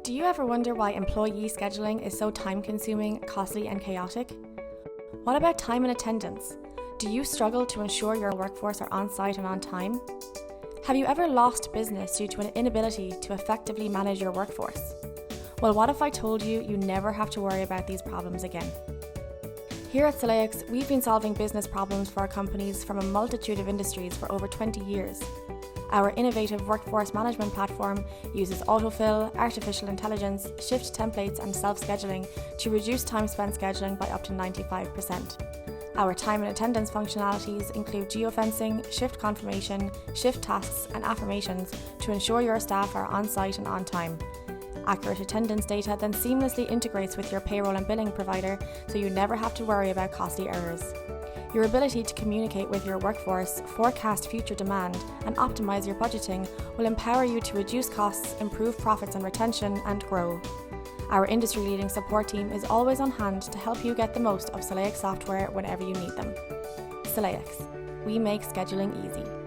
Do you ever wonder why employee scheduling is so time-consuming, costly, and chaotic? What about time and attendance? Do you struggle to ensure your workforce are on site and on time? Have you ever lost business due to an inability to effectively manage your workforce? Well, what if I told you you never have to worry about these problems again? Here at Celayix, we've been solving business problems for our companies from a multitude of industries for over 20 years. Our innovative workforce management platform uses autofill, artificial intelligence, shift templates and self-scheduling to reduce time spent scheduling by up to 95%. Our time and attendance functionalities include geofencing, shift confirmation, shift tasks and affirmations to ensure your staff are on site and on time. Accurate attendance data then seamlessly integrates with your payroll and billing provider, so you never have to worry about costly errors. Your ability to communicate with your workforce, forecast future demand, and optimize your budgeting will empower you to reduce costs, improve profits and retention, and grow. Our industry-leading support team is always on hand to help you get the most of Celayix software whenever you need them. Celayix. We make scheduling easy.